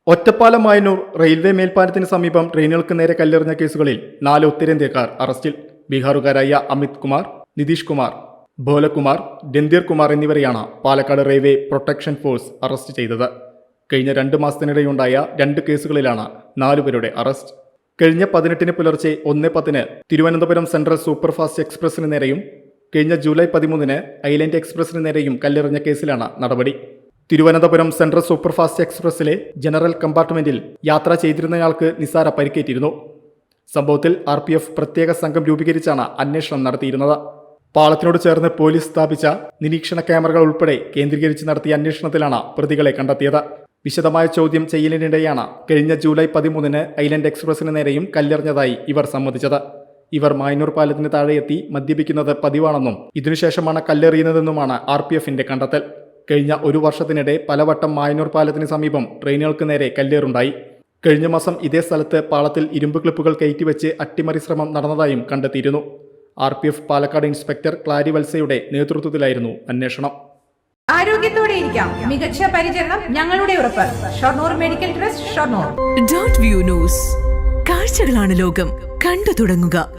Ottapalam Mayannur railway മേൽപ്പാലത്തിന് സമീപം ട്രെയിനുകൾക്ക് നേരെ കല്ലെറിഞ്ഞ കേസുകളിൽ 4 ഉത്തരേന്ത്യക്കാർ അറസ്റ്റിൽ. ബീഹാറുകാരായ അമിത് കുമാർ, നിതീഷ് കുമാർ, ഭോലകുമാർ, രന്ദീർ കുമാർ എന്നിവരെയാണ് Palakkad railway protection force arrest ചെയ്തത്. കഴിഞ്ഞ 2 മാസത്തിനിടെയുണ്ടായ 2 കേസുകളിലാണ് 4 പേരുടെ അറസ്റ്റ്. കഴിഞ്ഞ 18 പുലർച്ചെ 1:10 തിരുവനന്തപുരം സെൻട്രൽ സൂപ്പർഫാസ്റ്റ് എക്സ്പ്രസിന് നേരെയും കഴിഞ്ഞ ജൂലൈ 13 ഐലൻഡ് എക്സ്പ്രസിന് നേരെയും കല്ലെറിഞ്ഞ കേസിലാണ് നടപടി. തിരുവനന്തപുരം സെൻട്രൽ സൂപ്പർഫാസ്റ്റ് എക്സ്പ്രസിലെ ജനറൽ കമ്പാർട്ട്മെന്റിൽ യാത്ര ചെയ്തിരുന്നയാൾക്ക് നിസാര പരിക്കേറ്റിരുന്നു. സംഭവത്തിൽ RPF പ്രത്യേക സംഘം രൂപീകരിച്ചാണ് അന്വേഷണം നടത്തിയിരുന്നത്. പാളത്തിനോട് ചേർന്ന് പോലീസ് സ്ഥാപിച്ച നിരീക്ഷണ ക്യാമറകൾ ഉൾപ്പെടെ കേന്ദ്രീകരിച്ച് നടത്തിയ അന്വേഷണത്തിലാണ് പ്രതികളെ കണ്ടെത്തിയത്. വിശദമായ ചോദ്യം ചെയ്യലിനിടെയാണ് കഴിഞ്ഞ ജൂലൈ 13 ഐലൻഡ് എക്സ്പ്രസിന് നേരെയും കല്ലെറിഞ്ഞതായി ഇവർ സമ്മതിച്ചത്. ഇവർ മായന്നൂർ പാലത്തിന് താഴെയെത്തി മദ്യപിക്കുന്നത് പതിവാണെന്നും ഇതിനുശേഷമാണ് കല്ലെറിയുന്നതെന്നുമാണ് RPFന്റെ കണ്ടെത്തൽ. കഴിഞ്ഞ 1 വർഷത്തിനിടെ പലവട്ടം മായന്നൂർ പാലത്തിന് സമീപം ട്രെയിനുകൾക്ക് നേരെ കല്ലേറുണ്ടായി. കഴിഞ്ഞ മാസം ഇതേ സ്ഥലത്ത് പാളത്തിൽ ഇരുമ്പ് ക്ലിപ്പുകൾ കയറ്റിവെച്ച് അട്ടിമറി ശ്രമം നടന്നതായും കണ്ടെത്തിയിരുന്നു. RPF പാലക്കാട് ഇൻസ്പെക്ടർ ക്ലാരി വത്സയുടെ നേതൃത്വത്തിലായിരുന്നു അന്വേഷണം. ആരോഗ്യത്തോടെ ഇരിക്കാം, മികച്ച പരിചരണം ഞങ്ങളുടെ ഉറപ്പ്. Shoranur medical trust, Shoranur. .View news. കാഴ്ചകളാണ് ലോകം, കണ്ടു തുടങ്ങുക.